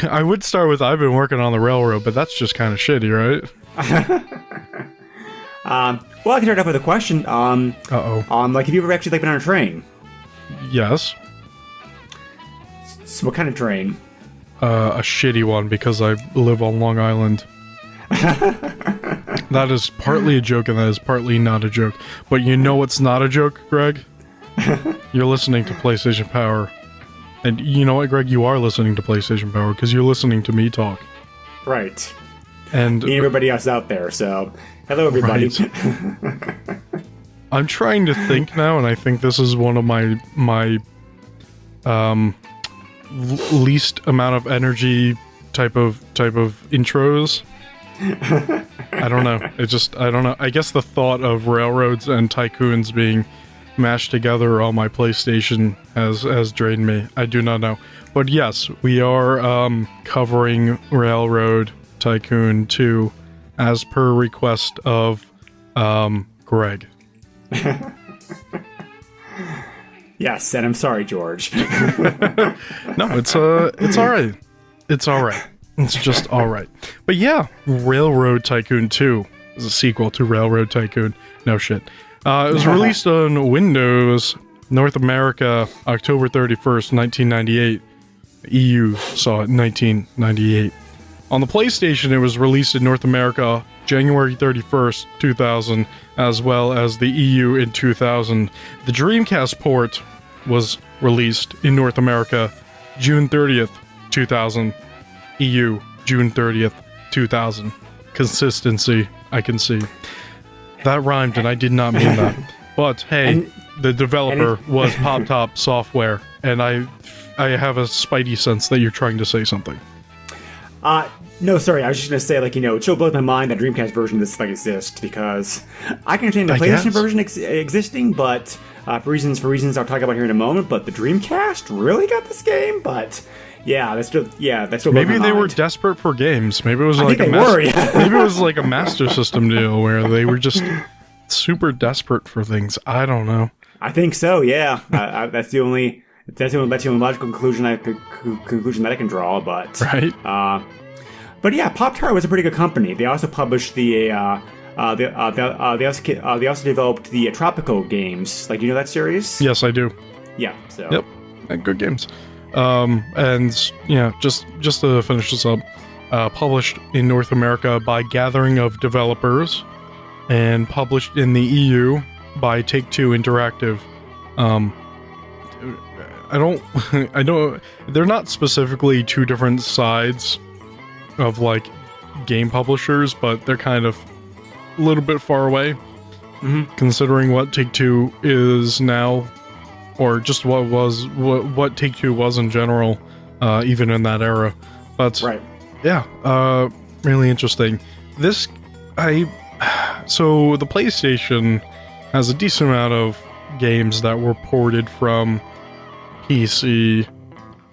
I would start with I've been working on the railroad, but that's just kind of shitty, right? Well, I can start off with a question. Like, have you ever actually been on a train? Yes. So what kind of train? A shitty one because I live on Long Island. That is partly a joke and that is partly not a joke. But you know what's not a joke, Greg? You're listening to PlayStation Power. And you know what, Greg? You are listening to PlayStation Power because you're listening to me talk. Right. And me and everybody else out there, so hello everybody. Right. I'm trying to think now, and I think this is one of my least amount of energy type of intros. I don't know. I don't know. I guess the thought of railroads and tycoons being mashed together on my PlayStation has drained me. I do not know. But yes, we are covering Railroad Tycoon 2 as per request of Greg. Yes, and I'm sorry, George. No, it's all right. It's all right. It's just all right. But yeah, Railroad Tycoon 2 is a sequel to Railroad Tycoon. No shit. It was released on Windows, North America, October 31st, 1998. EU saw it in 1998. On the PlayStation, it was released in North America, January 31st, 2000, as well as the EU in 2000. The Dreamcast port was released in North America, June 30th, 2000. EU, June 30th, 2000. Consistency, I can see. That rhymed, and I did not mean that. But hey, the developer was Pop Top Software, and I have a spidey sense that you're trying to say something. No, sorry, I was just gonna say, it still blows my mind that Dreamcast version of this exists, because I can understand the PlayStation version existing, but for reasons I'll talk about here in a moment. But the Dreamcast really got this game, but. Yeah, that's still maybe they were desperate for games. Maybe it was maybe it was like a Master System deal where they were just super desperate for things. I don't know. I think so. Yeah, that's the only logical conclusion that I can draw. But right. But yeah, Pop-Tart was a pretty good company. They also published they also developed the Tropico games. Like, you know that series? Yes, I do. Yeah. So. Yep. Good games. And yeah, just to finish this up, published in North America by Gathering of Developers, and published in the EU by Take-Two Interactive. I don't. They're not specifically two different sides of like game publishers, but they're kind of a little bit far away, considering what Take-Two is now. Or just what Take-Two was in general, even in that era. But right. Yeah, really interesting. So the PlayStation has a decent amount of games that were ported from PC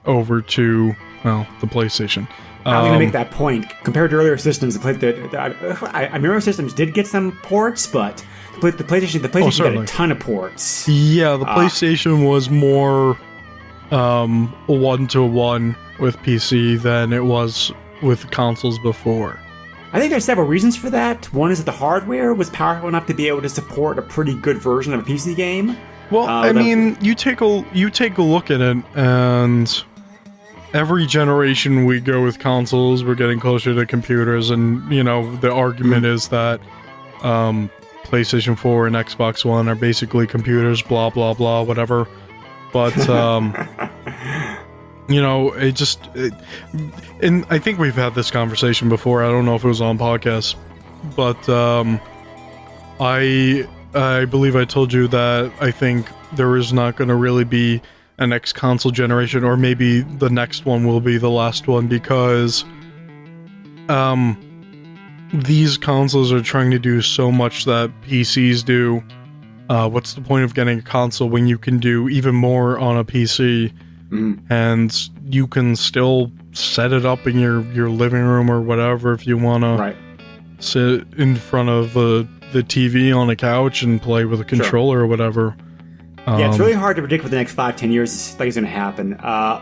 over to the PlayStation. I'm going to make that point. Compared to earlier systems, earlier systems did get some ports, but the PlayStation got a ton of ports. Yeah, the PlayStation was more one-to-one with PC than it was with consoles before. I think there's several reasons for that. One is that the hardware was powerful enough to be able to support a pretty good version of a PC game. Well, I mean, you take a look at it, and every generation we go with consoles, we're getting closer to computers, and the argument is that PlayStation 4 and Xbox One are basically computers, blah, blah, blah, whatever. But, and I think we've had this conversation before. I don't know if it was on podcast, but I believe I told you that I think there is not going to really be a next console generation, or maybe the next one will be the last one, because these consoles are trying to do so much that PCs do. What's the point of getting a console when you can do even more on a PC? And you can still set it up in your living room or whatever if you want to sit in front of the TV on a couch and play with a controller or whatever. Yeah, it's really hard to predict what the next 5-10 years is going to happen.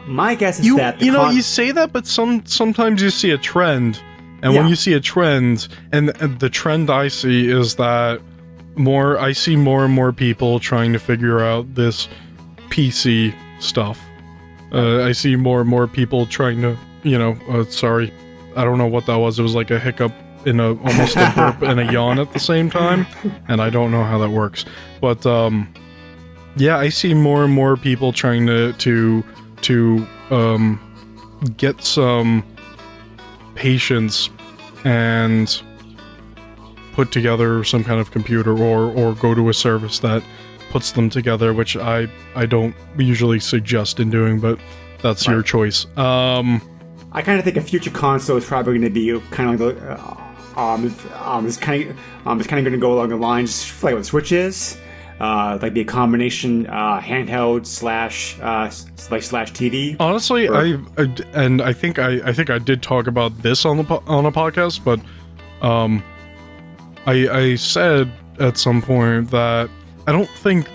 My guess is that you say that, but sometimes you see a trend, and when you see a trend, and the trend I see is that I see more and more people trying to figure out this PC stuff. I see more and more people trying to, sorry, I don't know what that was. It was like a hiccup in almost a burp and a yawn at the same time, and I don't know how that works, but yeah, I see more and more people trying to get some patience and put together some kind of computer or go to a service that puts them together, which I don't usually suggest in doing, but that's your choice. I kind of think a future console is probably going to be kind of it's kind of going to go along the lines like what Switch is. Like be a combination handheld slash TV. Honestly, I think I did talk about this on a podcast, but I said at some point that I don't think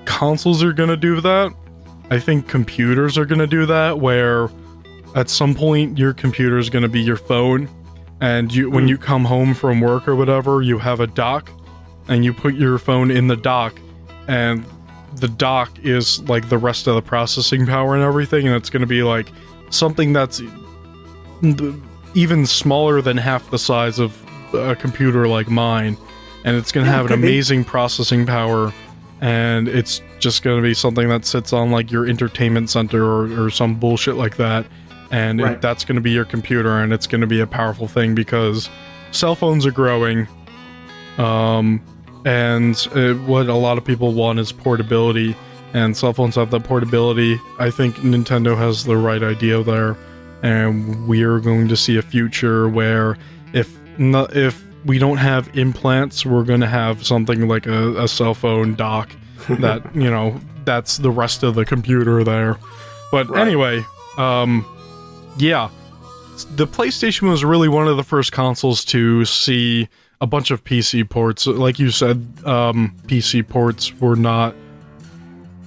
consoles are gonna do that. I think computers are gonna do that, where at some point your computer is gonna be your phone, and when you come home from work or whatever, you have a dock. And you put your phone in the dock, and the dock is like the rest of the processing power and everything, and it's going to be like something that's even smaller than half the size of a computer like mine, and it's going to have an amazing processing power, and it's just going to be something that sits on like your entertainment center or some bullshit like that, and that's going to be your computer, and it's going to be a powerful thing because cell phones are growing. And what a lot of people want is portability, and cell phones have that portability. I think Nintendo has the right idea there, and we're going to see a future where if we don't have implants, we're going to have something like a cell phone dock that, that's the rest of the computer there. But anyway, yeah, the PlayStation was really one of the first consoles to see a bunch of PC ports. Like you said, PC ports were not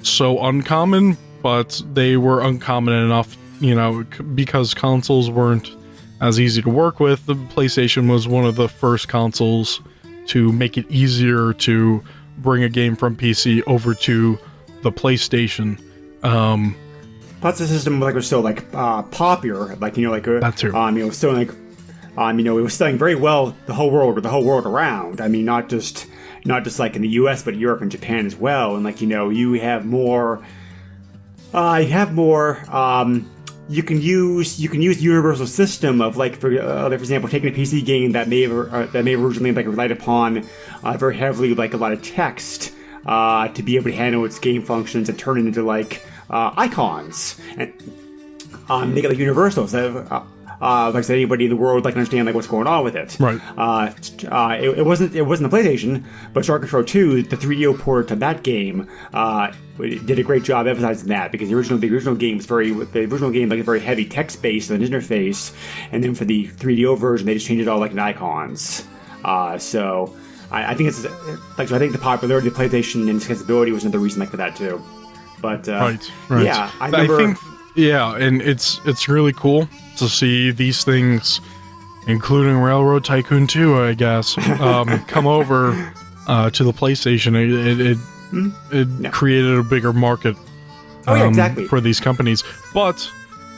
so uncommon, but they were uncommon enough, because consoles weren't as easy to work with. The PlayStation was one of the first consoles to make it easier to bring a game from PC over to the PlayStation. Plus the system was so popular, that too. So like. It was selling very well the whole world around. I mean, not just like in the U.S., but Europe and Japan as well. And you have more. You can use the universal system of for example, taking a PC game that may have originally relied upon very heavily a lot of text to be able to handle its game functions and turn it into icons and make it universal. So like anybody in the world can understand what's going on with it. Right. It wasn't the PlayStation, but Star Control 2, the 3DO port of that game, did a great job emphasizing that, because the original game was very heavy text based on the interface, and then for the 3DO version they just changed it all into icons. So I think it's I think the popularity of the PlayStation and its accessibility was another reason for that too. But right. Yeah, I think and it's really cool to see these things, including Railroad Tycoon 2, I guess, come over to the PlayStation. It created a bigger market exactly. for these companies. But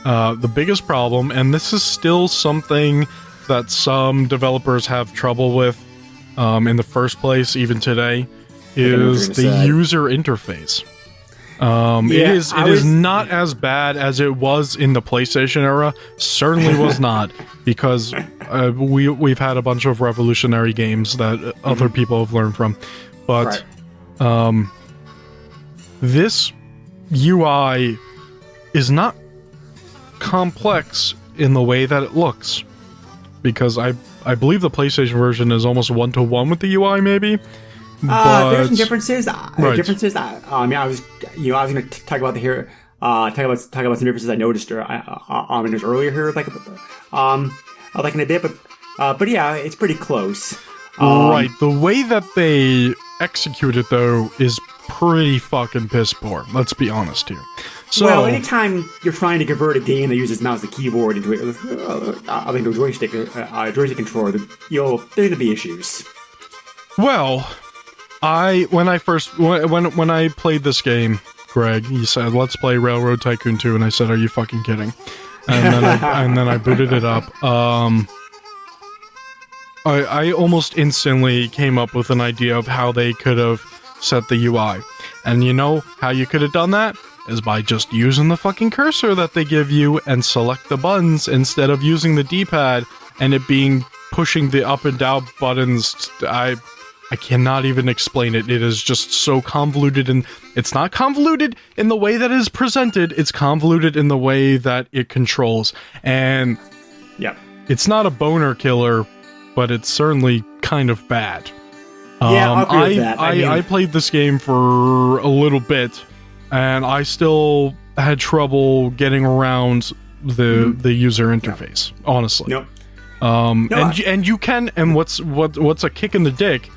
the biggest problem, and this is still something that some developers have trouble with in the first place, even today, is the user interface. It is not as bad as it was in the PlayStation era. Certainly was not, because we've had a bunch of revolutionary games that other people have learned from. But this UI is not complex in the way that it looks, because I believe the PlayStation version is almost 1-to-1 with the UI, maybe. There's some differences. I was going to talk about some differences I noticed earlier here, in a bit, but yeah, it's pretty close. Right. The way that they execute it, though, is pretty fucking piss poor. Let's be honest here. So, well, anytime you're trying to convert a game that uses mouse and keyboard into a joystick controller, there's gonna be issues. Well, when I played this game, Greg, he said, "Let's play Railroad Tycoon 2," and I said, "Are you fucking kidding?" And then I booted it up. I almost instantly came up with an idea of how they could have set the UI. And you know how you could have done that? Is by just using the fucking cursor that they give you and select the buttons instead of using the D-pad and it being pushing the up and down buttons. I cannot even explain it. It is just so convoluted, and it's not convoluted in the way that it is presented. It's convoluted in the way that it controls. And yeah, it's not a boner killer, but it's certainly kind of bad. Yeah, I'll agree with that. I played this game for a little bit, and I still had trouble getting around the user interface. Yeah. Honestly, nope. And you can, and what's a kick in the dick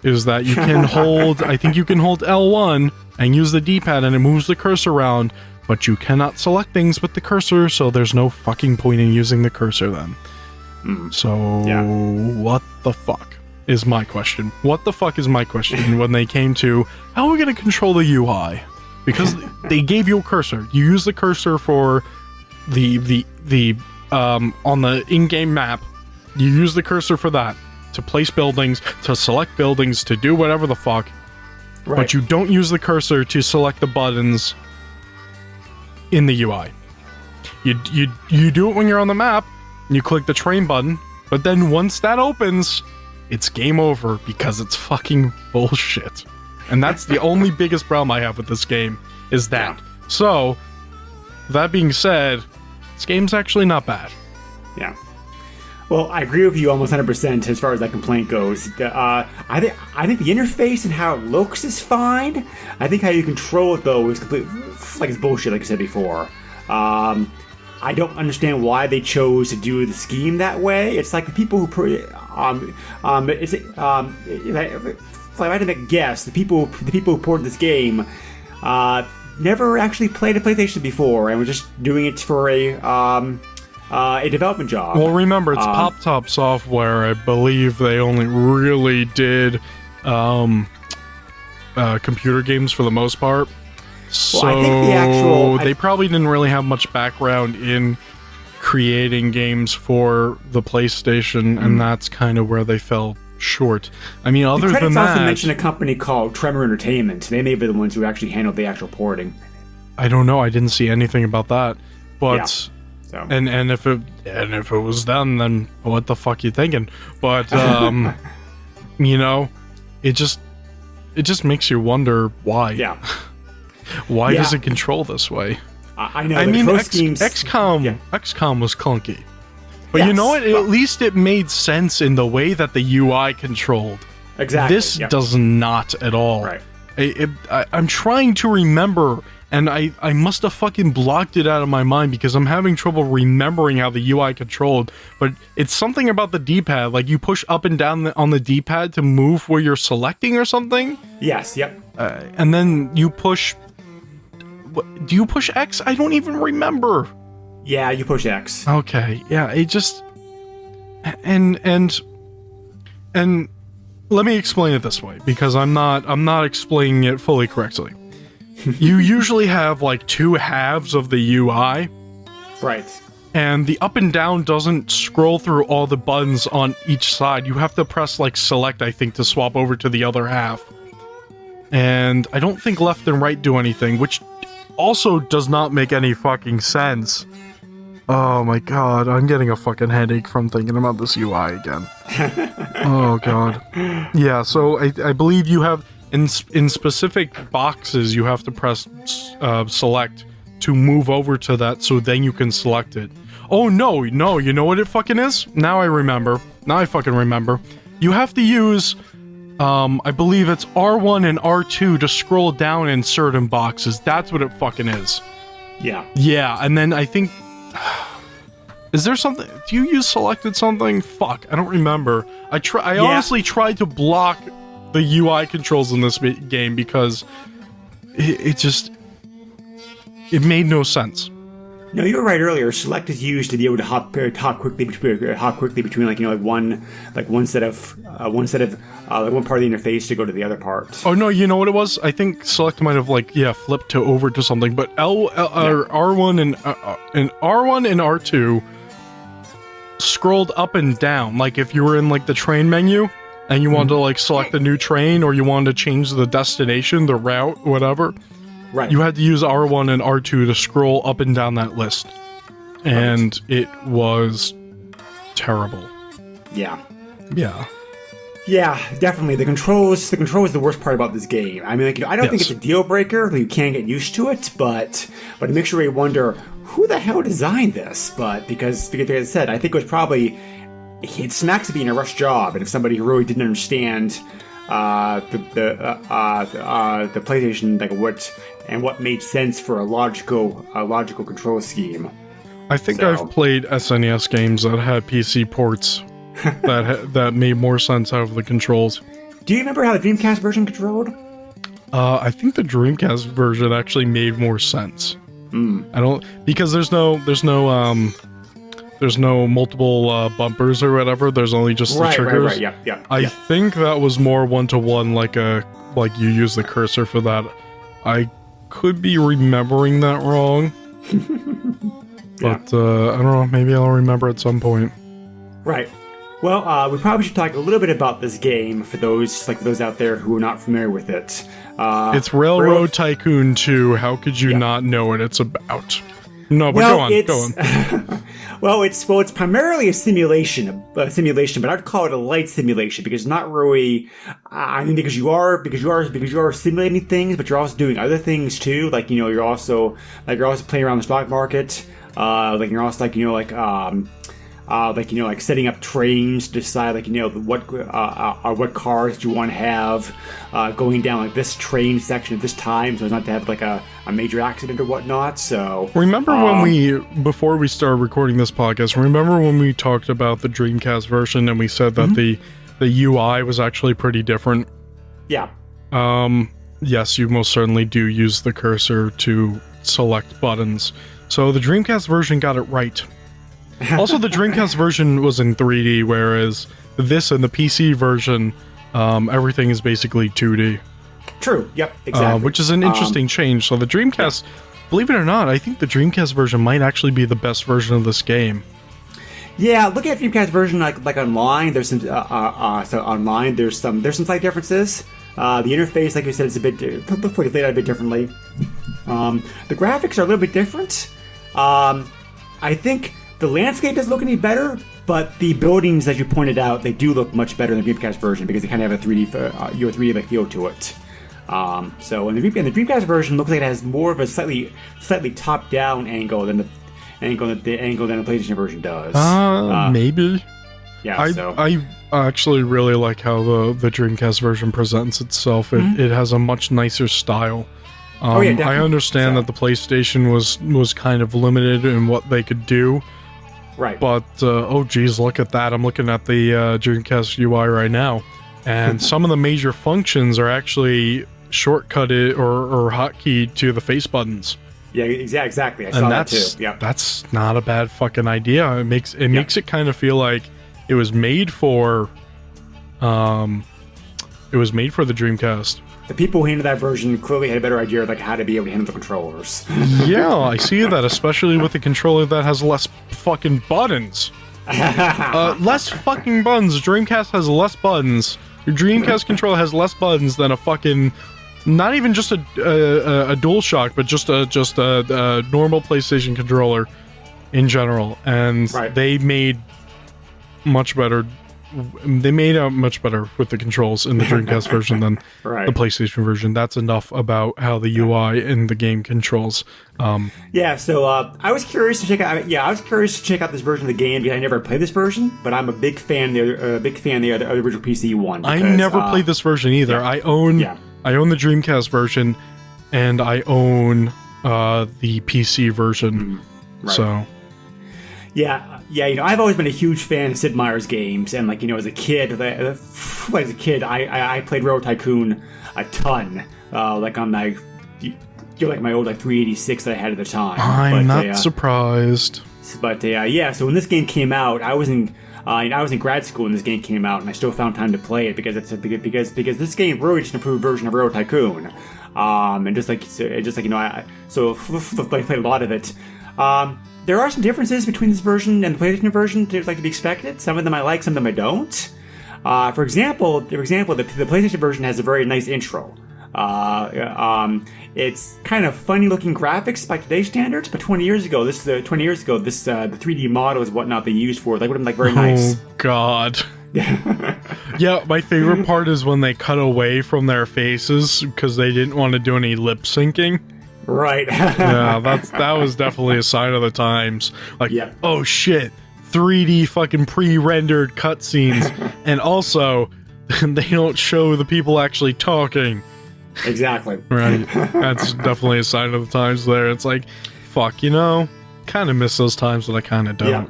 is that you can hold. I think you can hold L1 and use the D-pad, and it moves the cursor around. But you cannot select things with the cursor, so there's no fucking point in using the cursor then. So, what the fuck is my question? What the fuck is my question when they came to, how are we going to control the UI? Because they gave you a cursor. You use the cursor for the on the in-game map. You use the cursor for that, to place buildings, to select buildings, to do whatever the fuck. Right. But you don't use the cursor to select the buttons in the UI. You do it when you're on the map, and you click the train button, but then once that opens, it's game over because it's fucking bullshit. And that's the only biggest problem I have with this game, is that. Yeah. So, that being said, this game's actually not bad. Yeah. Well, I agree with you almost 100% as far as that complaint goes. I think the interface and how it looks is fine. I think how you control it, though, is completely... like it's bullshit, like I said before. I don't understand why they chose to do the scheme that way. It's like the people who... if I had to make a guess, the people who ported this game never actually played a PlayStation before and were just doing it for a development job. Well, remember, it's Pop-Top Software. I believe they only really did computer games for the most part. So well, I think they probably didn't really have much background in creating games for the PlayStation, and that's kind of where they fell short. I mean, other than that... also mention a company called Tremor Entertainment. They may be the ones who actually handled the actual porting. I don't know. I didn't see anything about that. But... Yeah. So. And if it was them, then what the fuck you thinking? But you know, it just makes you wonder why. Yeah. Why does it control this way? I know. I mean, XCOM was clunky, but you know what? At least it made sense in the way that the UI controlled. Exactly. This does not at all. Right. I'm trying to remember. And I must have fucking blocked it out of my mind because I'm having trouble remembering how the UI controlled. But it's something about the D-pad. Like, you push up and down on the D-pad to move where you're selecting or something? Yes, yep. And then you push... Do you push X? I don't even remember. Yeah, you push X. Okay, yeah, it just... And let me explain it this way, because I'm not explaining it fully correctly. You usually have like two halves of the UI. Right. And the up and down doesn't scroll through all the buttons on each side. You have to press like select, I think, to swap over to the other half. And I don't think left and right do anything, which also does not make any fucking sense. Oh my god, I'm getting a fucking headache from thinking about this UI again. Oh god. Yeah, so I believe you have... In specific boxes, you have to press select to move over to that, so then you can select it. Oh, no, you know what it fucking is? Now I remember. Now I fucking remember. You have to use, I believe it's R1 and R2 to scroll down in certain boxes. That's what it fucking is. Yeah. Yeah, and then I think... Is there something... Do you use selected something? Fuck, I don't remember. I honestly tried to block the UI controls in this game because it made no sense. No, you were right earlier. Select is used to be able to hop quickly between one set of one part of the interface to go to the other part. Oh no, you know what it was? I think select might have flipped to over to something, but R1 and R1 and R2 scrolled up and down. Like if you were in the train menu and you wanted to select a new train, or you wanted to change the destination, the route, whatever. Right. You had to use R1 and R2 to scroll up and down that list. And it was terrible. Yeah. Yeah. Yeah, definitely. The control is the worst part about this game. I mean, I don't think it's a deal breaker. You can't get used to it, but it makes you really wonder who the hell designed this. But because as I said, I think it was probably it smacks of being a rush job, and if somebody who really didn't understand the PlayStation, what made sense for a logical control scheme. I think I've played SNES games that had PC ports that made more sense out of the controls. Do you remember how the Dreamcast version controlled? I think the Dreamcast version actually made more sense. I don't, because there's no multiple bumpers or whatever. There's only just the triggers. Right. Yeah. I think that was more one-to-one, like you use the cursor for that. I could be remembering that wrong. But I don't know. Maybe I'll remember at some point. Right. Well, we probably should talk a little bit about this game for those out there who are not familiar with it. It's Railroad Tycoon 2. How could you not know what it's about? No, but go on. It's primarily a simulation, but I'd call it a light simulation because it's not really. I mean, because you are simulating things, but you're also doing other things too. You're also playing around the stock market. You're also setting up trains to decide what cars you want to have going down this train section at this time, so as not to have a major accident or whatnot. So remember before we started recording this podcast, remember when we talked about the Dreamcast version and we said that the UI was actually pretty different? Yeah. Yes, you most certainly do use the cursor to select buttons. So the Dreamcast version got it right. Also, the Dreamcast version was in 3D, whereas this and the PC version, everything is basically 2D. True. Yep. Exactly. Which is an interesting change. So the Dreamcast, believe it or not, I think the Dreamcast version might actually be the best version of this game. Yeah, looking at the Dreamcast version, like online, there's some online there's some slight differences. The interface, like you said, is looks like it's laid out a bit differently. The graphics are a little bit different. I think the landscape doesn't look any better, but the buildings, as you pointed out, they do look much better in the Dreamcast version because they kind of have a 3D feel to it. So in the Dreamcast version, looks like it has more of a slightly top-down angle than the PlayStation version does. Maybe. Yeah. I actually really like how the Dreamcast version presents itself. It has a much nicer style. Definitely. I understand that the PlayStation was kind of limited in what they could do. Right. But, oh geez, look at that. I'm looking at the Dreamcast UI right now. And some of the major functions are actually shortcutted or hotkeyed to the face buttons. Yeah, exactly. I saw that too. Yeah. That's not a bad fucking idea. It makes it kind of feel like it was made for the Dreamcast. The people who handled that version clearly had a better idea of how to be able to handle the controllers. Yeah, I see that, especially with the controller that has less fucking buttons. Less fucking buttons. Dreamcast has less buttons. Your Dreamcast controller has less buttons than a fucking, not even just a DualShock, but just a normal PlayStation controller in general. And they made much better. They made out much better with the controls in the Dreamcast version than the PlayStation version. That's enough about how the UI in the game controls. So I was curious to check out. Yeah, I was curious to check out this version of the game because I never played this version, but I'm a big fan of the original PC one. Because, I never played this version either. Yeah. I own the Dreamcast version, and I own the PC version. So. Yeah, I've always been a huge fan of Sid Meier's games, and as a kid, I played Railroad Tycoon a ton. On my you're like my old like 386 that I had at the time. I'm not surprised. But yeah, so when this game came out, I was in grad school when this game came out, and I still found time to play it because because this game really just an improved version of Railroad Tycoon. And just like you know, I played a lot of it. There are some differences between this version and the PlayStation version to be expected. Some of them I like, some of them I don't. For example, the PlayStation version has a very nice intro. It's kind of funny looking graphics by today's standards, but 20 years ago, the 3D models and whatnot they used for it, would have been very nice. Oh God. Yeah, my favorite part is when they cut away from their faces because they didn't want to do any lip syncing. Right. Yeah, that was definitely a sign of the times. Oh shit, 3D fucking pre-rendered cutscenes, and also they don't show the people actually talking. Exactly. Right. That's definitely a sign of the times there. It's like, fuck, kind of miss those times, but I kind of don't. Yeah.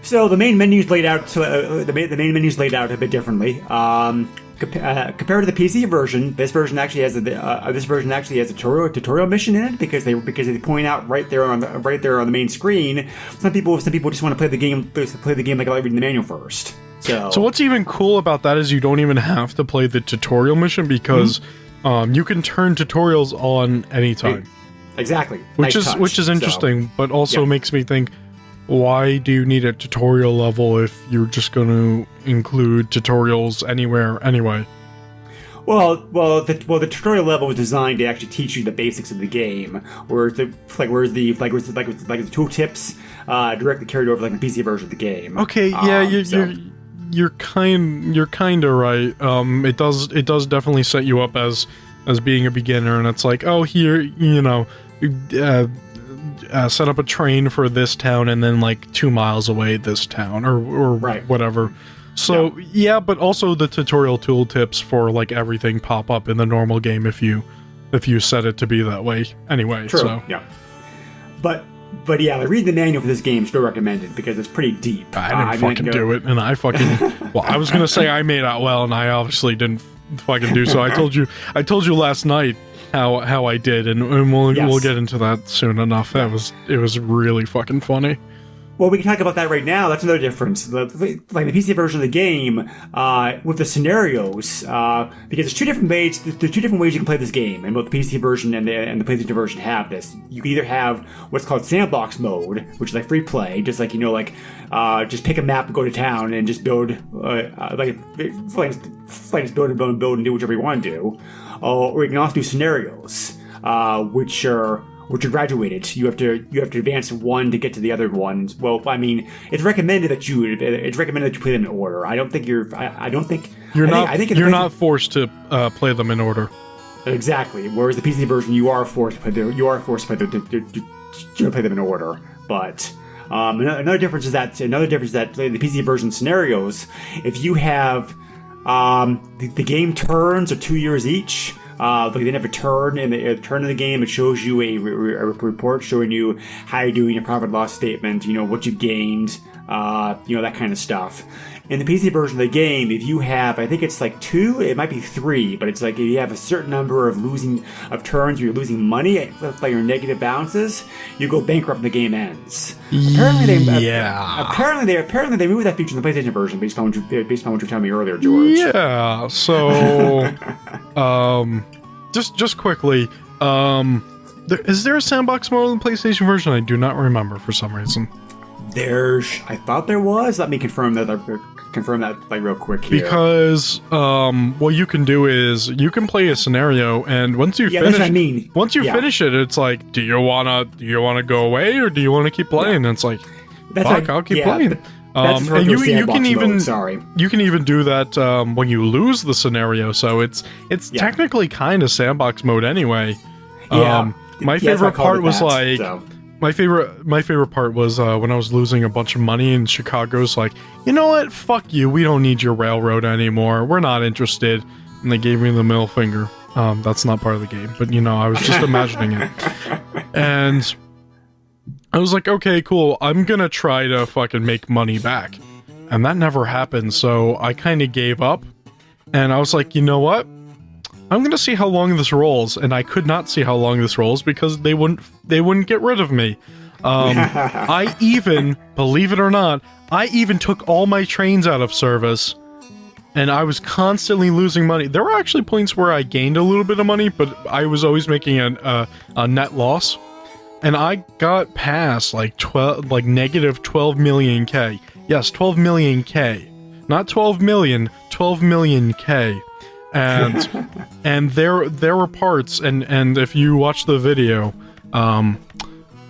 So the main menu's laid out. The main menu's laid out a bit differently. Compared to the PC version, this version actually has a tutorial mission in it because they point out right there on the main screen. Some people just want to play the game like I reading the manual first. So what's even cool about that is you don't even have to play the tutorial mission because you can turn tutorials on anytime. Exactly. Which is interesting, but also makes me think, why do you need a tutorial level if you're just going to include tutorials anywhere anyway? Well, the tutorial level was designed to actually teach you the basics of the game, whereas the tooltips directly carried over like the PC version of the game. Okay, yeah, you're kind of right. It does definitely set you up as being a beginner, and it's like, oh, here, set up a train for this town, and then like 2 miles away this town, or right. Whatever. So yeah, but also the tutorial tooltips for like everything pop up in the normal game if you set it to be that way. Anyway, true. So yeah, but yeah, read the manual for this game. Still recommended because it's pretty deep. I didn't do it, and I fucking well, I was gonna say I made out well, and I obviously didn't fucking do so. I told you last night how I did, and we'll get into that soon enough. It was really fucking funny. Well, we can talk about that right now. That's another difference. Like the PC version of the game, with the scenarios, because there's two different ways. There's 2 different ways you can play this game, and both the PC version and the PlayStation version have this. You can either have what's called sandbox mode, which is like free play, just like just pick a map and go to town and just build, build and do whatever you want to do. Or you can also do scenarios, which are graduated. You have to advance one to get to the other ones. Well, I mean, it's recommended that you play them in order. I don't think you're not forced to play them in order. Exactly. Whereas the PC version, you are forced to play them in order. But another difference is that the PC version scenarios, if you have the game turns are 2 years each. They have a turn in the game. It shows you a report showing you how you're doing, your profit loss statement, what you've gained, that kind of stuff. In the PC version of the game, if you have, I think it's like 2, it might be 3, but it's like if you have a certain number of turns where you're losing money by your negative balances, you go bankrupt and the game ends. Apparently they moved that feature in the PlayStation version based on what you were telling me earlier, George. Yeah. So, just quickly, is there a sandbox mode in the PlayStation version? I do not remember for some reason. I thought there was. Let me confirm that real quick here. Because what you can do is you can play a scenario, and once you finish, that's what I mean. Finish it, it's like, do you wanna go away or do you want to keep playing? And it's like, I'll keep playing. That's and you can even mode, you can even do that when you lose the scenario. So it's technically kind of sandbox mode anyway. My favorite part was My favorite part was when I was losing a bunch of money and Chicago's like, you know what? Fuck you. We don't need your railroad anymore. We're not interested. And they gave me the middle finger. That's not part of the game, but I was just imagining it. And I was like, okay, cool. I'm gonna try to fucking make money back. And that never happened, so I kind of gave up. And I was like, you know what? I'm going to see how long this rolls, and I could not see how long this rolls because they wouldn't get rid of me. I even, believe it or not, I even took all my trains out of service, and I was constantly losing money. There were actually points where I gained a little bit of money, but I was always making a net loss. And I got past like negative 12 million K. Yes, 12 million K. Not 12 million, 12 million K. And and there were parts, and if you watch the video,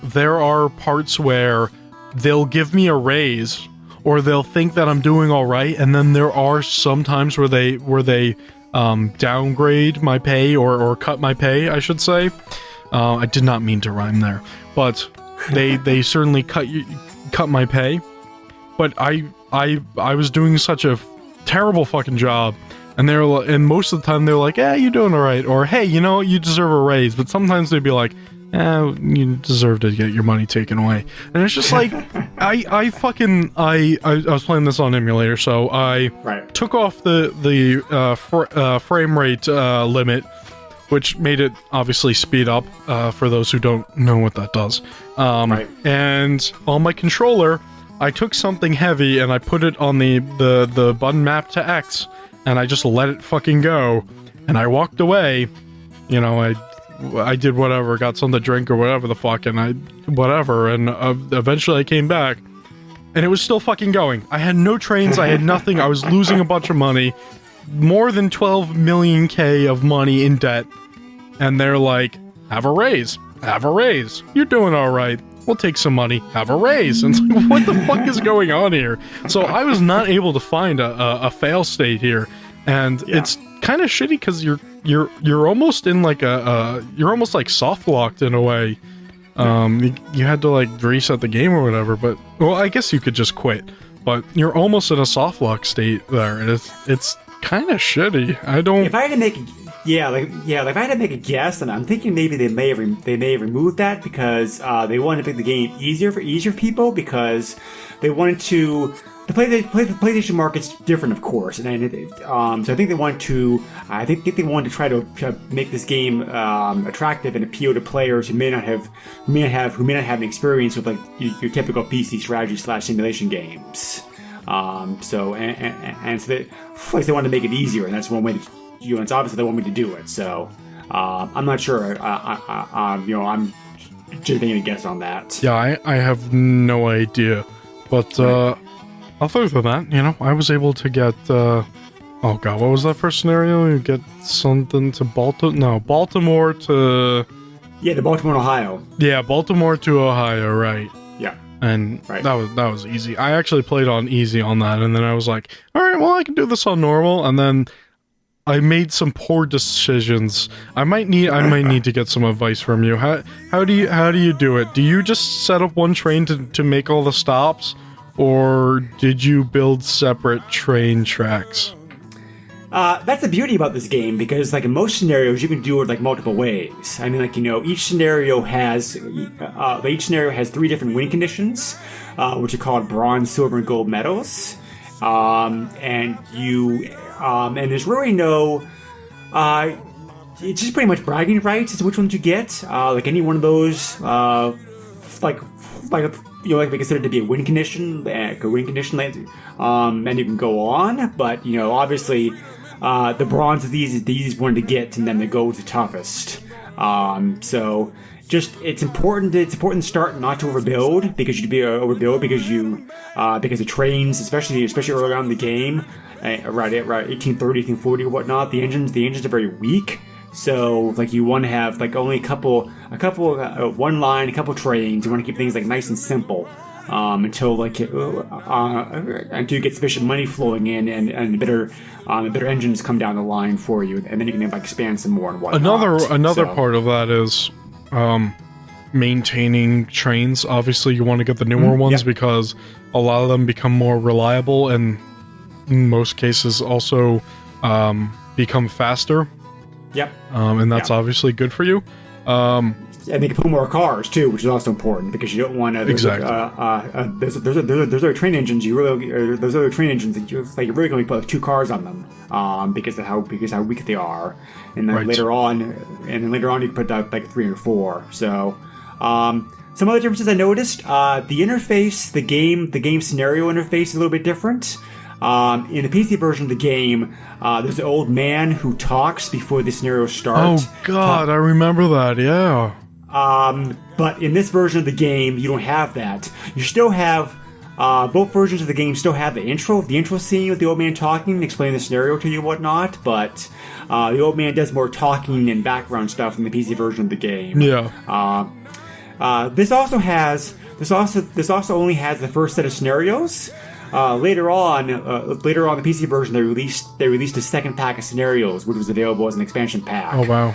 there are parts where they'll give me a raise, or they'll think that I'm doing all right, and then there are some times where they downgrade my pay or cut my pay, I should say. I did not mean to rhyme there, but they certainly cut my pay. But I was doing such a terrible fucking job, and most of the time they're like, you're doing all right, or hey, you deserve a raise. But sometimes they'd be like, you deserve to get your money taken away. And it's just like, I was playing this on emulator, so I took off the frame rate limit, which made it obviously speed up, for those who don't know what that does. And on my controller, I took something heavy and I put it on the button map to X, and I just let it fucking go, and I walked away. I did whatever, got something to drink or whatever the fuck, and eventually I came back, and it was still fucking going. I had no trains, I had nothing, I was losing a bunch of money, more than 12 million K of money in debt, and they're like, have a raise, you're doing alright, we'll take some money, have a raise. And it's like, what the fuck is going on here? So I was not able to find a fail state here, and it's kind of shitty because you're almost in like you're almost like soft locked in a way. You had to like reset the game or whatever, but well, I guess you could just quit, but you're almost in a soft lock state there, and it's kind of shitty. If I had to make if I had to make a guess, and I'm thinking maybe they may have removed that because they wanted to make the game easier for people, because they wanted to. The PlayStation market's different, of course, and so I think they want to. I think they wanted to try to make this game attractive and appeal to players who may not have an experience with like your typical PC strategy / simulation games. So they wanted to make it easier, and that's one way. It's obviously they want me to do it. So I'm not sure. I'm just taking a guess on that. Yeah, I have no idea, but. Other than that, I was able to get, oh god, what was that first scenario? You get something to Baltimore to... Yeah, to Baltimore, Ohio. Yeah, Baltimore to Ohio, right. Yeah. And that was easy. I actually played on easy on that, and then I was like, alright, well, I can do this on normal, and then I made some poor decisions. I might need to get some advice from you. How do you do it? Do you just set up one train to make all the stops? Or did you build separate train tracks? That's the beauty about this game, because like in most scenarios you can do it like multiple ways. I mean, like, each scenario has 3 different win conditions, which are called bronze, silver, and gold medals. And there's really no it's just pretty much bragging rights as to which ones you get. Like any one of those like be considered to be a win condition, and you can go on. But obviously, the bronze is the easiest one to get, and then the gold's the toughest. So it's important to start not to overbuild, because because the trains, especially early on in the game, right at 1830, 1840 or whatnot, the engines are very weak. So, like, you want to have like only one line, a couple trains. You want to keep things like nice and simple until you get sufficient money flowing in, and better engines come down the line for you, and then you can like expand some more and whatnot. Another part of that is maintaining trains. Obviously, you want to get the newer ones because a lot of them become more reliable, and in most cases also become faster. Yep. And that's obviously good for you. and they can put more cars too, which is also important because you don't want to. Exactly. There's other train engines. Those other train engines that you're really going to put 2 cars on them, because of how weak they are, and then later on, you can put like 3 or 4. So, some other differences I noticed. The interface, the game scenario interface is a little bit different. In the PC version of the game, there's an old man who talks before the scenario starts. Oh God, I remember that. Yeah. But in this version of the game, you don't have that. You still have both versions of the game still have the intro scene with the old man talking, explaining the scenario to you and whatnot. But the old man does more talking and background stuff in the PC version of the game. Yeah. This also only has the first set of scenarios. Later on the PC version, they released a second pack of scenarios, which was available as an expansion pack. Oh wow!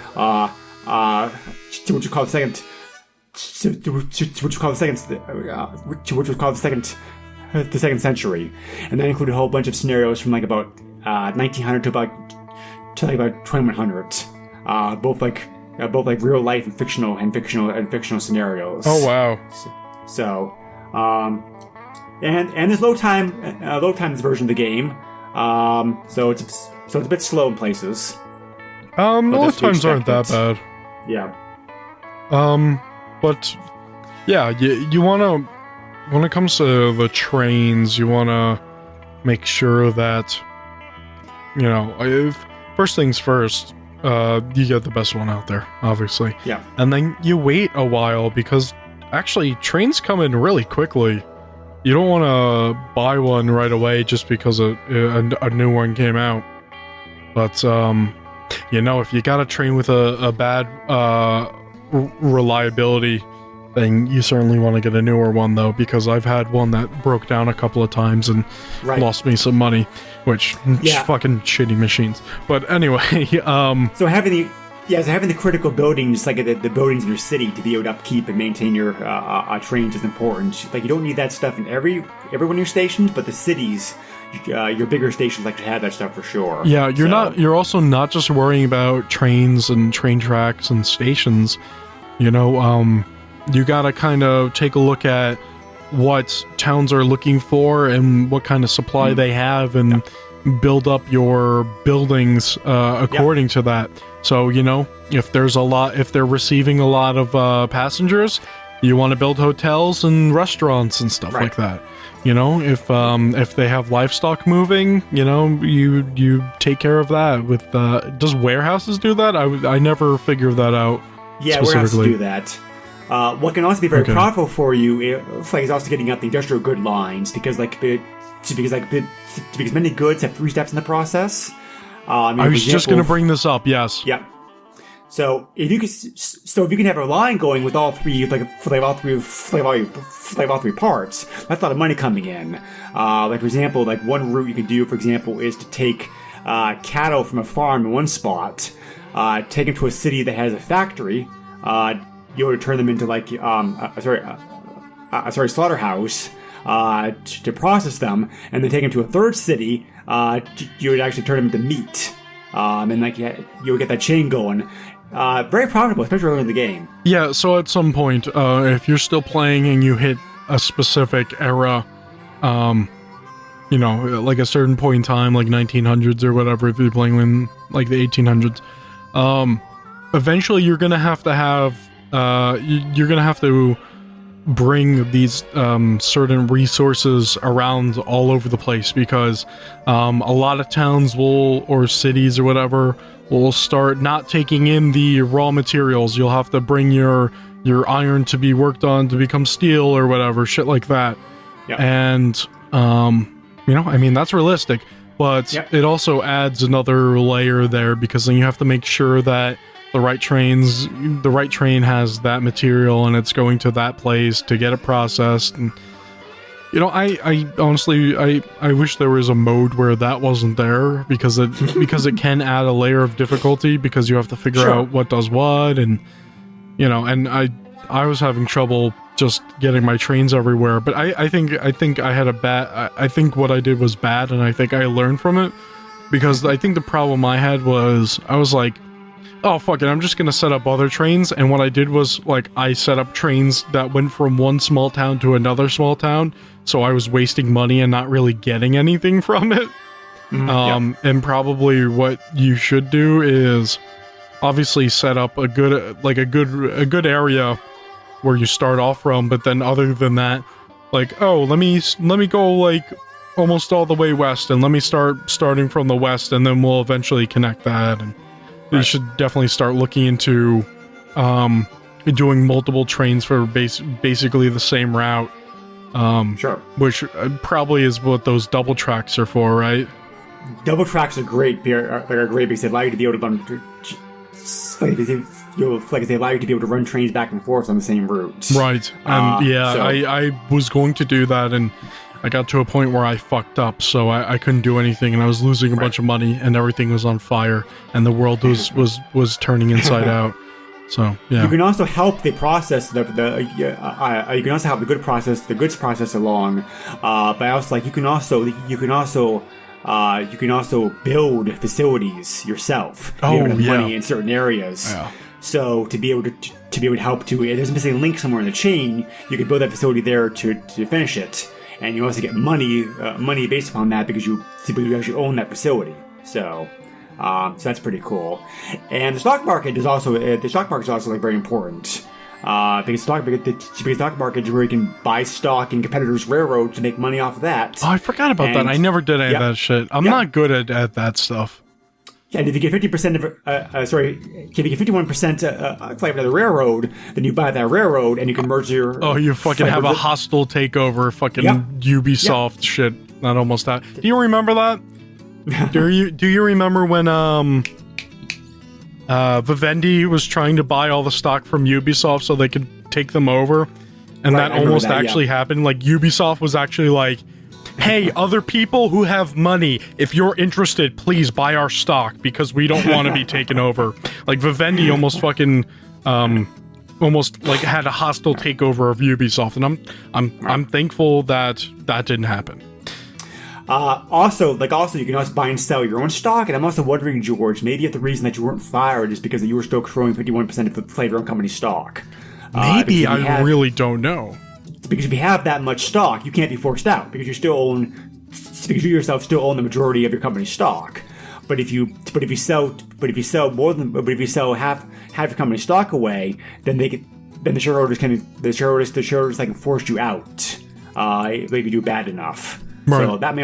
Which was called the second century, and that included a whole bunch of scenarios from like about 1900 to about 2100, both like real life and fictional scenarios. Oh wow! So. And there's load time in this version of the game, so it's a bit slow in places. Load times aren't that bad. Yeah. But yeah, you wanna, when it comes to the trains, you wanna make sure that, first things first, you get the best one out there, obviously. Yeah. And then you wait a while because actually trains come in really quickly. You don't want to buy one right away just because a new one came out. But, if you got a train with a bad reliability, then you certainly want to get a newer one, though, because I've had one that broke down a couple of times and lost me some money, which fucking shitty machines. But anyway, So having the critical buildings, like the buildings in your city, to be able to upkeep and maintain your trains is important. Like, you don't need that stuff in every one of your stations, but the cities, your bigger stations, like to have that stuff for sure. Yeah, you're also not just worrying about trains and train tracks and stations. You gotta kind of take a look at what towns are looking for and what kind of supply they have, and build up your buildings according to that. So, if they're receiving a lot of passengers, you want to build hotels and restaurants and stuff like that. If they have livestock moving, you take care of that. With does warehouses do that? I never figured that out. Yeah, warehouses do that. What can also be very profitable for you is also getting up the industrial good lines, because many goods have 3 steps in the process. I was just going to bring this up. Yes. Yeah. So if you can have a line going with all 3, all 3 parts, that's a lot of money coming in. For example, one route you can do, for example, is to take cattle from a farm in one spot, take them to a city that has a factory. You would turn them into slaughterhouse. To process them, and then take them to a third city, you would actually turn them into meat, and you would get that chain going. Very profitable, especially early in the game. Yeah, so at some point, if you're still playing and you hit a specific era, like a certain point in time, like 1900s or whatever, if you're playing in like the 1800s, eventually you're gonna have to bring these certain resources around all over the place, because a lot of towns or cities or whatever will start not taking in the raw materials. You'll have to bring your iron to be worked on to become steel or whatever, shit like that. Yep. And that's realistic, but it also adds another layer there, because then you have to make sure that the right train has that material and it's going to that place to get it processed. And I honestly I wish there was a mode where that wasn't there, because it can add a layer of difficulty, because you have to figure out what does what, and and I was having trouble just getting my trains everywhere. But I think I had I think what I did was bad, and I think I learned from it, because I think the problem I had was I was like, oh, fuck it, I'm just gonna set up other trains. And what I did was, like, I set up trains that went from one small town to another small town. So I was wasting money and not really getting anything from it. And probably what you should do is obviously set up a good area where you start off from. But then other than that, like, oh, let me go, like, almost all the way west, and let me starting from the west, and then we'll eventually connect that. And you should definitely start looking into doing multiple trains for basically the same route. Sure. Which probably is what those double tracks are for, right? Double tracks are great. Are great because they allow you to be able to run. They allow you to be able to run trains back and forth on the same route. Right. And I was going to do that, and I got to a point where I fucked up, so I couldn't do anything, and I was losing a bunch of money, and everything was on fire, and the world was turning inside out. So yeah. You can also help the process. You can also help the goods process along. By also, like, you can also build facilities yourself. Money in certain areas. Yeah. So to be able to help to, if there's missing a link somewhere in the chain, you can build that facility there to finish it, and you also get money based upon that because you actually own that facility. So that's pretty cool. And the stock market is also like very important. Because the stock market is where you can buy stock in competitors' railroads to make money off of that. Oh, I forgot about that. I never did any of that shit. I'm not good at that stuff. Yeah, and if you get 50% if you get 51% claim to the railroad, then you buy that railroad and you can merge your. Oh, you fucking have a hostile takeover, fucking Ubisoft shit. That almost happened. Do you remember that? Do you remember when Vivendi was trying to buy all the stock from Ubisoft so they could take them over, and that almost actually happened? Like, Ubisoft was actually like, hey, other people who have money, if you're interested, please buy our stock because we don't want to be taken over. Like, Vivendi almost fucking almost like had a hostile takeover of Ubisoft, and I'm thankful that didn't happen. Also, you can also buy and sell your own stock, and I'm also wondering, George, maybe if the reason that you weren't fired is because you were still controlling 51% of the your own company stock. Maybe, I really don't know. Because if you have that much stock, you can't be forced out because you yourself still own the majority of your company's stock. But if you sell half your company's stock away, then the shareholders can force you out. If you do bad enough. Right. So that may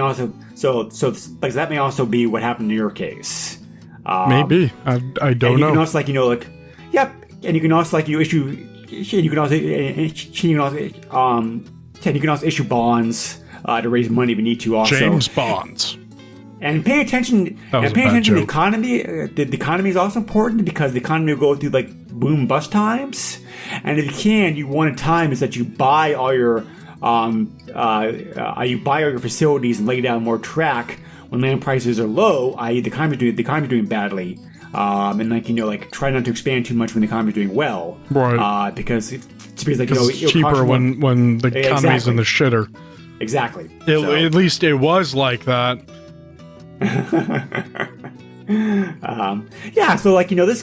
also be what happened in your case. Maybe I don't know. You can also and you can also issue. You can also issue bonds to raise money if you need to. Also, James bonds. And pay attention. To the economy. The economy is also important because the economy will go through like boom bust times. And if you can, one time is that you buy all your facilities and lay down more track when land prices are low, i.e. the economy doing badly. And try not to expand too much when the economy's doing well, right? Because it's cheaper when the economy's in the shitter. Exactly. At least it was like that. This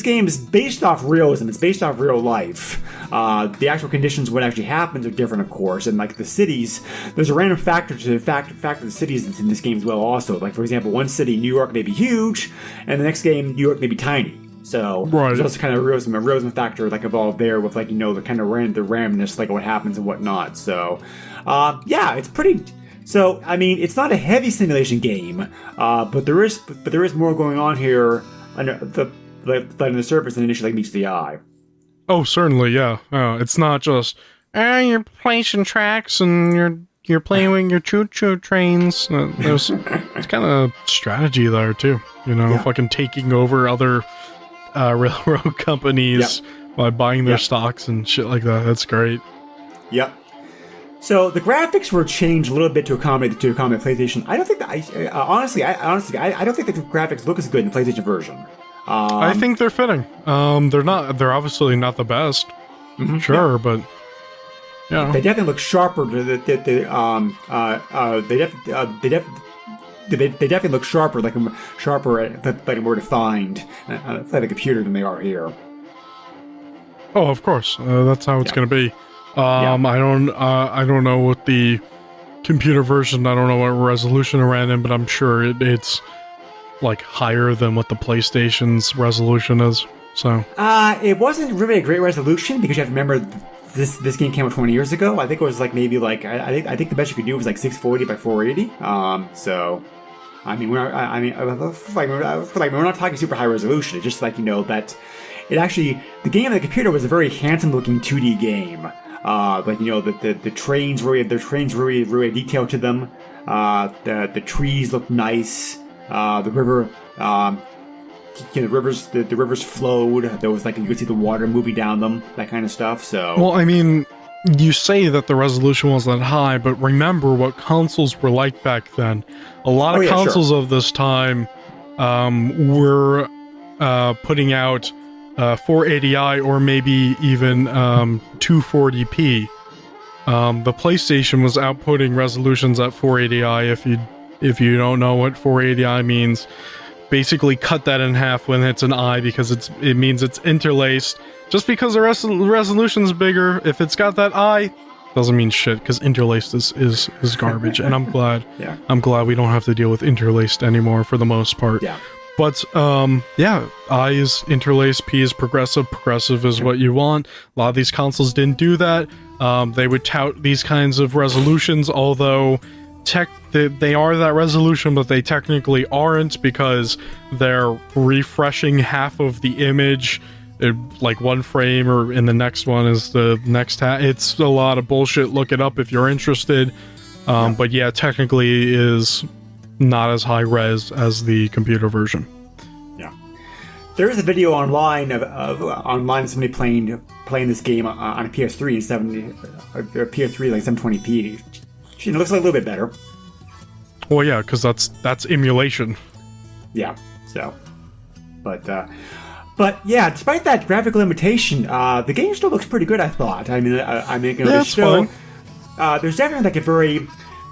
game is based off realism. It's based off real life. The actual conditions, what actually happens, are different, of course. And like the cities, there's a random factor to the cities in this game as well. Also, like for example, one city, New York, may be huge, and the next game, New York may be tiny. So there's also kind of a realism factor like involved there with the kind of the randomness, like what happens and whatnot. So it's pretty. So, I mean, it's not a heavy simulation game, but there is more going on here under the surface than initially meets the eye. Oh, certainly, yeah. It's not just you're placing tracks and you're playing with your choo-choo trains. There's it's kind of strategy there too. Fucking taking over other railroad companies by buying their stocks and shit like that. That's great. Yep. So the graphics were changed a little bit to accommodate PlayStation. I don't think that honestly, I don't think the graphics look as good in the PlayStation version. I think they're fitting. They're obviously not the best. Mm-hmm. Sure, but they definitely look sharper. they definitely look sharper, like more defined, like a computer than they are here. Oh, of course. That's how it's going to be. Yeah. I don't know what the computer version, I don't know what resolution it ran in, but I'm sure it's like higher than what the PlayStation's resolution is. So it wasn't really a great resolution because you have to remember this game came out 20 years ago. I think it was like maybe like I think the best you could do was like 640 by 480. So I mean we're not talking super high resolution. It's just like, you know, that it actually, the game on the computer was a very handsome looking 2D game. Like, you know, the trains really detailed to them. The trees look nice. The river, the rivers flowed. There was like, you could see the water moving down them, that kind of stuff. So, well, I mean, you say that the resolution wasn't high, but remember what consoles were like back then. A lot of consoles of this time were putting out 480i or maybe even 240p. The PlayStation was outputting resolutions at 480i. If you don't know what 480i means, basically cut that in half when it's an I, because it means it's interlaced. Just because the resolution's bigger, if it's got that I, doesn't mean shit, because interlaced is garbage. And I'm glad I'm glad we don't have to deal with interlaced anymore for the most part. Yeah. But yeah, I is interlaced, P is progressive, progressive is what you want. A lot of these consoles didn't do that. They would tout these kinds of resolutions, although they are that resolution, but they technically aren't, because they're refreshing half of the image, like one frame, or in the next one is the next half. It's a lot of bullshit. Look it up if you're interested. But yeah, technically is not as high res as the computer version. Yeah, there is a video online of somebody playing this game on a PS3 or PS3 like 720p. It looks like a little bit better. Well, yeah, because that's emulation. Yeah. So, but yeah, despite that graphic limitation, the game still looks pretty good. I thought. I mean, you know, that's fine. There's definitely like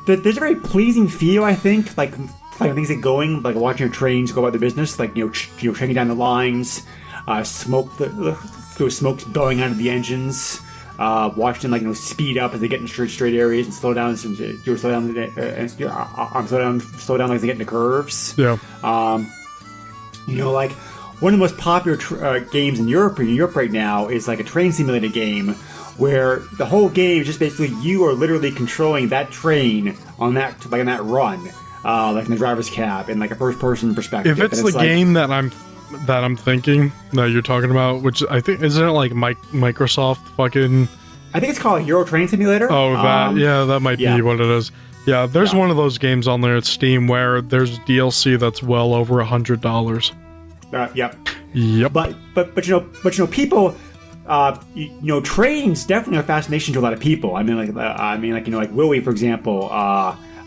there's a very pleasing feel, I think, like when things get going, like watching your trains go about their business, like, you know, checking down the lines, smoke going out of the engines, watching them, like, you know, speed up as they get in straight areas and slow down, slow down like they get into curves. Yeah. You know, like one of the most popular games in Europe right now is like a train simulator game, where the whole game is just basically you are literally controlling that train on that run, like in the driver's cab, in like a first-person perspective. If it's the game that I'm thinking that you're talking about, which I think isn't it like Microsoft fucking? I think it's called Euro Train Simulator. Oh, that might be what it is. Yeah, there's one of those games on there at Steam where there's DLC that's well over $100. Yep. But you know, people. You know, trains definitely are a fascination to a lot of people. I mean, like you know, like Willie, for example,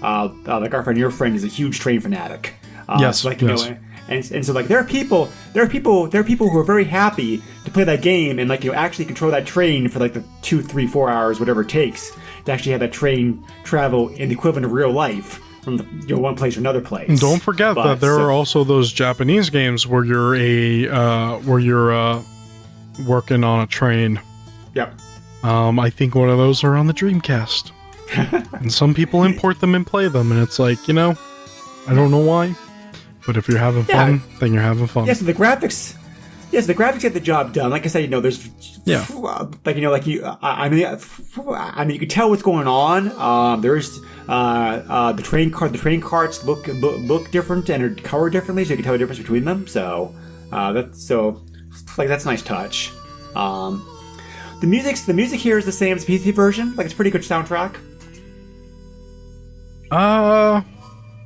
like your friend is a huge train fanatic. Yes, so, like, you know, and so like there are people who are very happy to play that game and, like, you know, actually control that train for like the 2, 3, 4 hours, whatever it takes, to actually have that train travel in the equivalent of real life from one place to another place. And don't forget that there are also those Japanese games where you're working on a train. Yep. I think one of those are on the Dreamcast. And some people import them and play them, and it's like, you know, I don't know why, but if you're having fun, then you're having fun. Yeah, so the graphics get the job done. Like I said, you know, there's like, you know, like I mean, you can tell what's going on. There's the train carts look different and are colored differently, so you can tell the difference between them. So that's a nice touch. The music here is the same as the PC version. Like, it's a pretty good soundtrack.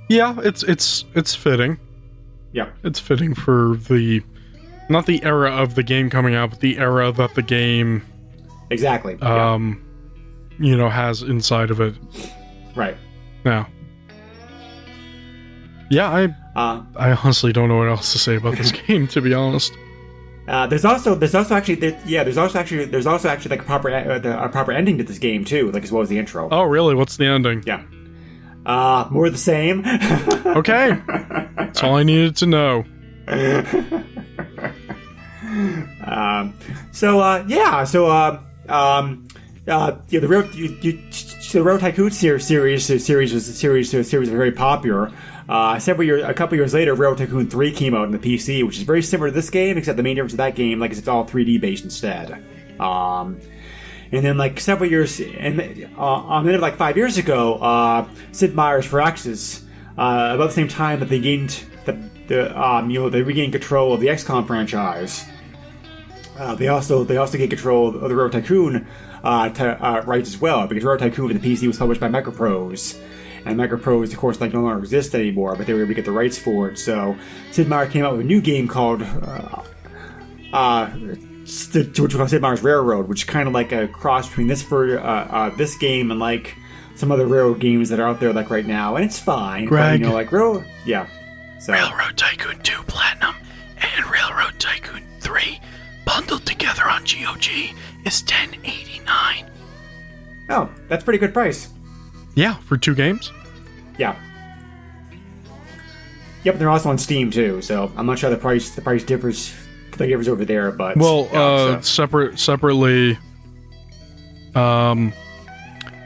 Yeah, it's fitting. Yeah, it's fitting for not the era of the game coming out, but the era that the game exactly you know, has inside of it. Right. Now. Yeah, I honestly don't know what else to say about this game, to be honest. There's also actually like a proper ending to this game too, like, as well as the intro. Oh, really? What's the ending? Yeah. More of the same. Okay. That's all I needed to know. The Railroad Tycoon series was very popular. A couple years later, Railroad Tycoon 3 came out on the PC, which is very similar to this game, except the main difference of that game, like, is it's all 3D based instead. And then, like, several years, and on the end of like 5 years ago, Sid Meier's Firaxis, about the same time that they gained they regained control of the XCOM franchise. They also gained control of the Railroad Tycoon rights as well, because Railroad Tycoon for the PC was published by Microprose. And Microprose, of course, like, no longer exists anymore, but they were able to get the rights for it. So Sid Meier came out with a new game called which we call Sid Meier's Railroad, which is kind of like a cross between this game and like some other railroad games that are out there like right now, and it's fine. Greg. But, like railroad, yeah. So. Railroad Tycoon 2 Platinum and Railroad Tycoon 3 bundled together on GOG is $10.89. Oh, that's a pretty good price. Yeah, for 2 games. Yeah. Yep, they're also on Steam too, so I'm not sure the price differs over there, but separately,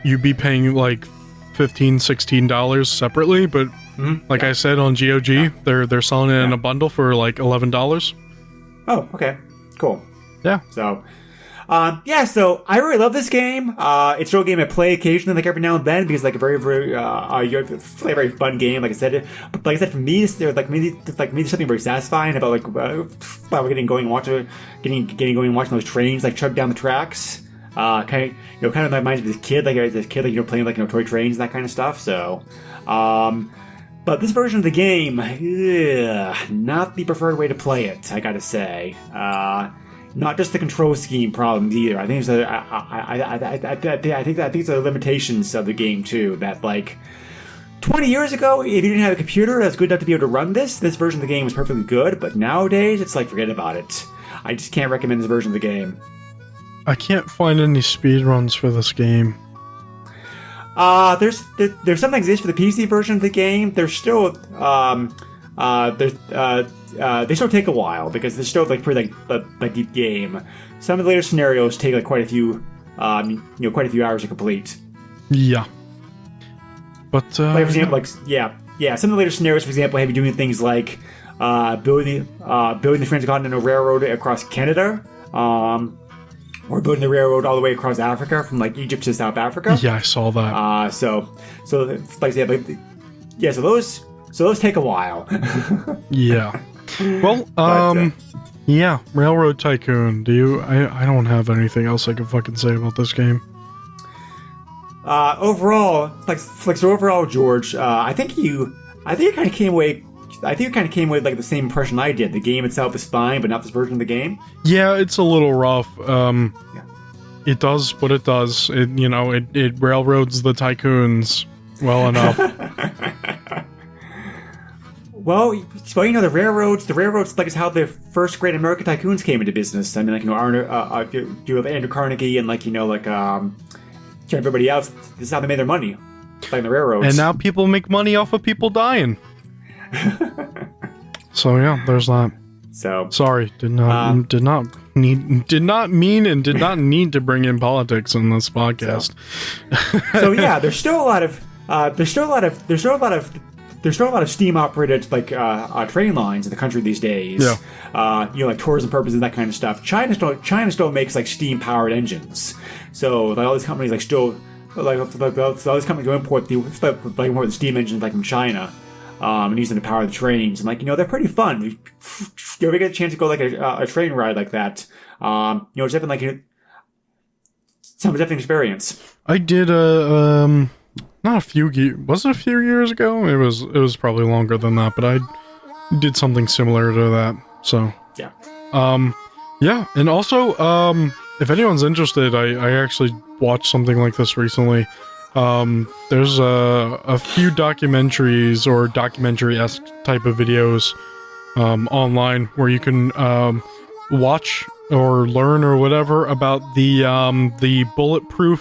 you'd be paying like $15-16 separately, but like I said on GOG, they're selling it in a bundle for like $11. Oh, okay, cool. Yeah. So I really love this game. It's still a game I play occasionally, like every now and then, because like a very very fun game. Like I said, but like I said, for me, there's something very satisfying about getting going and watching those trains like chug down the tracks. Kind of reminds me of this kid, playing like toy trains and that kind of stuff. So, but this version of the game, not the preferred way to play it, I gotta say. Not just the control scheme problems either. I think it's the limitations of the game too. That like 20 years ago, if you didn't have a computer that's good enough to be able to run this version of the game was perfectly good. But nowadays, it's like, forget about it. I just can't recommend this version of the game. I can't find any speedruns for this game. There's some that exist for the PC version of the game. There's still they still take a while because they're still like pretty like deep game. Some of the later scenarios take like quite a few hours to complete. Yeah. But like, for example, some of the later scenarios, for example, have you doing things like building the transcontinental railroad across Canada, or building the railroad all the way across Africa from like Egypt to South Africa. Yeah, I saw that. So like I said, so those take a while. Yeah. Well, yeah, Railroad Tycoon. I don't have anything else I can fucking say about this game. Overall, George, I think you kind of came away with like the same impression I did. The game itself is fine, but not this version of the game. Yeah, it's a little rough. It does what it does. It railroads the tycoons well enough. Well, the railroads, like, is how the first great American tycoons came into business. I mean, like, you have Andrew Carnegie and, like, everybody else. This is how they made their money, like the railroads. And now people make money off of people dying. So yeah, there's that. So sorry, did not mean and did not need to bring in politics in this podcast. So yeah, there's still a lot of steam operated like train lines in the country these days. Yeah. Like tourism purposes, that kind of stuff. China still makes like steam powered engines. So like all these companies like still like all these companies who import the steam engines like from China. And using to power the trains, and like they're pretty fun. If you ever get a chance to go like a train ride like that, it's definitely like some definitely experience. I did not a few was it a few years ago? It was probably longer than that, but I did something similar to that. So yeah, yeah, and also if anyone's interested, I actually watched something like this recently. There's a few documentaries or documentary-esque type of videos online where you can watch or learn or whatever about the bulletproof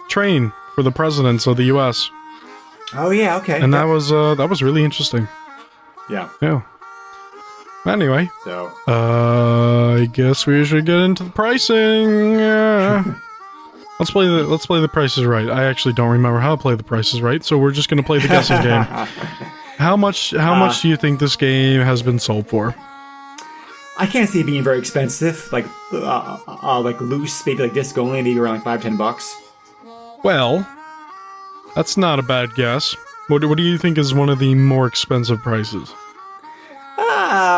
train for the presidents of the U.S. Oh yeah, okay. And that was really interesting. Yeah. Yeah. Anyway, So I guess we should get into the pricing. Let's play the Price is Right. I actually don't remember how to play the Price is Right, so we're just gonna play the guessing game. How much do you think this game has been sold for? I can't see it being very expensive. Like loose, maybe like disc only, maybe around like $5-10. Well, that's not a bad guess. What do you think is one of the more expensive prices?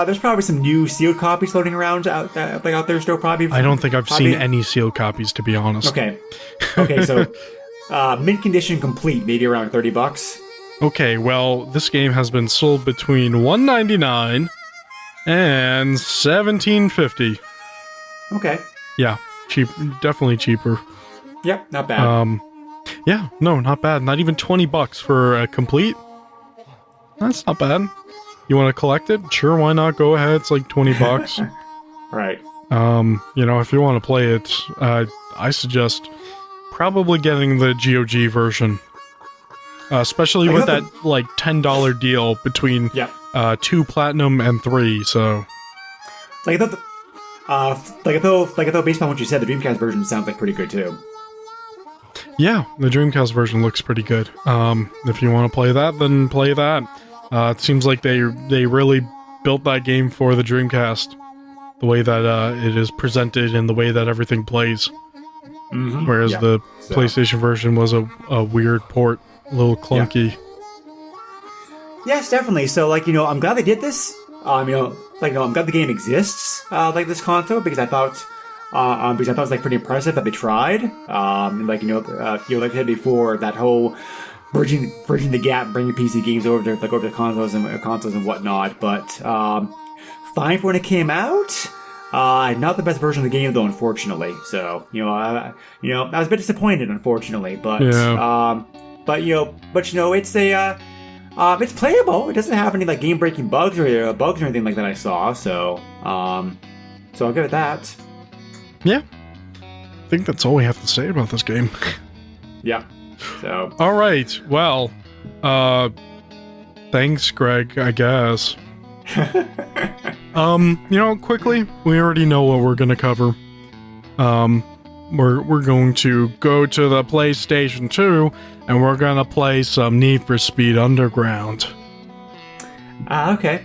There's probably some new sealed copies floating around out there still. Probably. I don't think I've seen any sealed copies, to be honest. Okay, so mint condition complete, maybe around $30. Okay, well, this game has been sold between $199 and $17.50. Okay. Yeah, cheap, definitely cheaper. Yep, not bad. Yeah, no, not bad. Not even $20 for a complete. That's not bad. You want to collect it? Sure, why not? Go ahead. It's like $20. Right. If you want to play it, I suggest probably getting the GOG version. Especially with that like $10 deal between 2 platinum and 3. So, like I thought, based on what you said, the Dreamcast version sounds like pretty good too. Yeah, the Dreamcast version looks pretty good. If you want to play that, then play that. It seems like they really built that game for the Dreamcast, the way that it is presented and the way that everything plays. Mm-hmm. Whereas the PlayStation version was a weird port, a little clunky. Yeah. Yes, definitely. So, I'm glad they did this. I'm glad the game exists, like this console, because I thought it was like pretty impressive that they tried. Like I said before, that whole bridging the gap, bringing PC games over to consoles and whatnot. But fine for when it came out. Not the best version of the game though, unfortunately. So I was a bit disappointed, unfortunately. But it's playable. It doesn't have any like game breaking bugs or anything like that I saw. So I'll give it that. Yeah, I think that's all we have to say about this game. Yeah. So. All right. Well, thanks, Greg, I guess. Quickly, we already know what we're gonna cover. We're going to go to the PlayStation 2, and we're gonna play some Need for Speed Underground. Okay.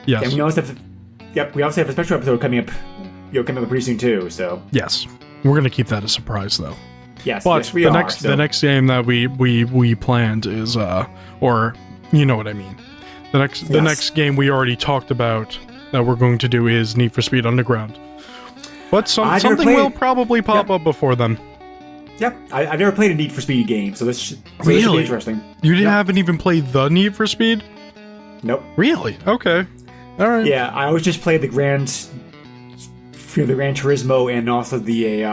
Yes. And we also have a special episode coming up pretty soon too. So. Yes, we're gonna keep that a surprise, though. Yes, but yes, we are. The next game that we planned is or you know what I mean. The next game we already talked about that we're going to do is Need for Speed Underground. But something will probably pop up before then. Yep, I've never played a Need for Speed game, so this should be interesting. You haven't even played the Need for Speed? Nope. Really? Okay. All right. Yeah, I always just played the Gran Turismo and also the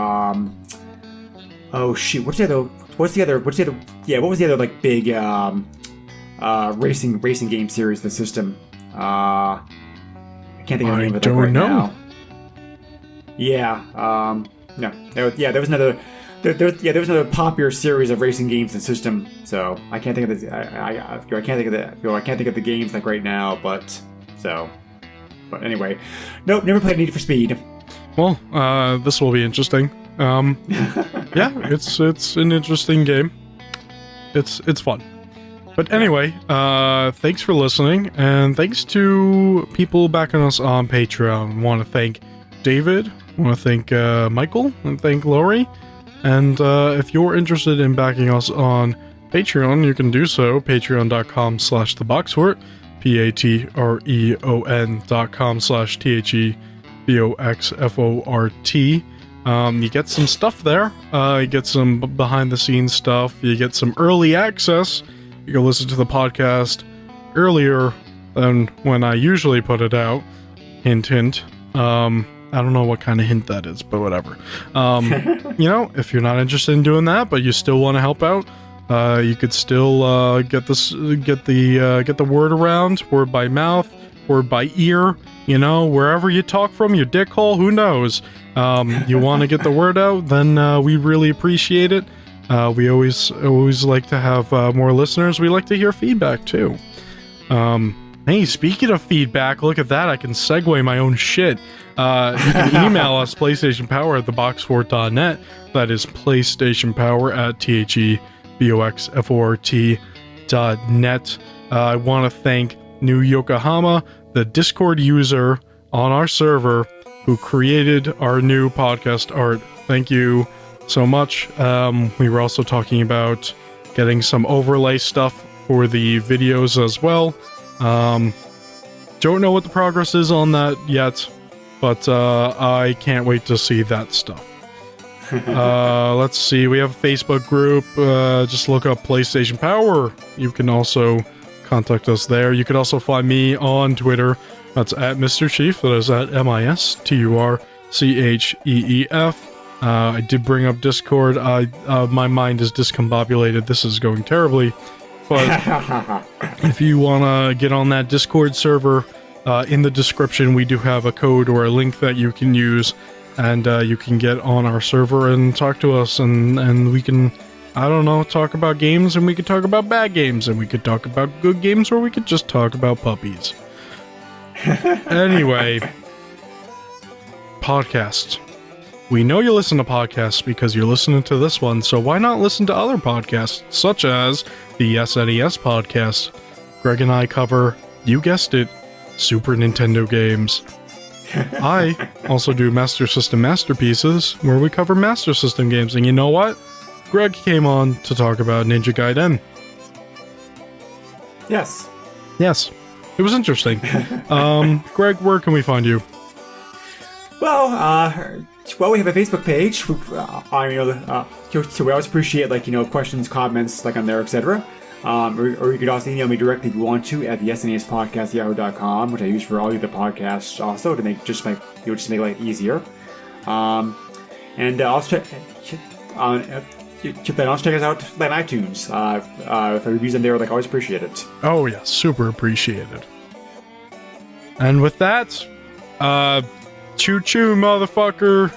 oh shoot, what was the other like big racing game series, the system? I can't think of the name of it right now. Yeah, there was another popular series of racing games in system. So I can't think of I can't think of the games like right now. But anyway, nope, never played Need for Speed. Well, this will be interesting. Yeah, it's an interesting game. It's fun. But anyway, thanks for listening, and thanks to people backing us on Patreon. I want to thank David, I want to thank Michael, and thank Lori. And if you're interested in backing us on Patreon, you can do so, patreon.com/theboxfort, patreon.com/theboxfort. You get some stuff there. You get some behind-the-scenes stuff. You get some early access. You can listen to the podcast earlier than when I usually put it out. Hint, hint. I don't know what kind of hint that is, but whatever. If you're not interested in doing that, but you still want to help out, you could still get the word around, word by mouth, word by ear. Wherever you talk from, your dick hole, who knows? You want to get the word out, then we really appreciate it. We always like to have more listeners. We like to hear feedback too. Hey, speaking of feedback, look at that. I can segue my own shit. You can email us, PlayStationPower@theboxfort.net. That is PlayStationPower@THEBOXFORT.net. I want to thank New Yokohama, the Discord user on our server who created our new podcast art. Thank you so much. We were also talking about getting some overlay stuff for the videos as well. Don't know what the progress is on that yet, but I can't wait to see that stuff. Let's see, we have a Facebook group. Just look up PlayStation Power. You can also contact us there. You can also find me on Twitter. That's at Mr. Chief. That is at MISTURCHEEF. I did bring up Discord. My mind is discombobulated. This is going terribly. But if you want to get on that Discord server, in the description we do have a code or a link that you can use, and you can get on our server and talk to us, and we can, I don't know, talk about games, and we could talk about bad games, and we could talk about good games, or we could just talk about puppies. Anyway, podcasts. We know you listen to podcasts because you're listening to this one, so why not listen to other podcasts, such as the SNES podcast? Greg and I cover, you guessed it, Super Nintendo games. I also do Master System Masterpieces, where we cover Master System games, and you know what? Greg came on to talk about Ninja Gaiden. Yes. Yes. It was interesting. Greg, where can we find you? Well, we have a Facebook page. So we always appreciate, questions, comments, on there, etc. Or you could also email me directly if you want to at the SNESpodcast@yahoo.com, which I use for all the podcasts also to make life easier. And also check us out on iTunes. If the reviews in there, always appreciate it. Oh yeah, super appreciated. And with that, choo choo, motherfucker.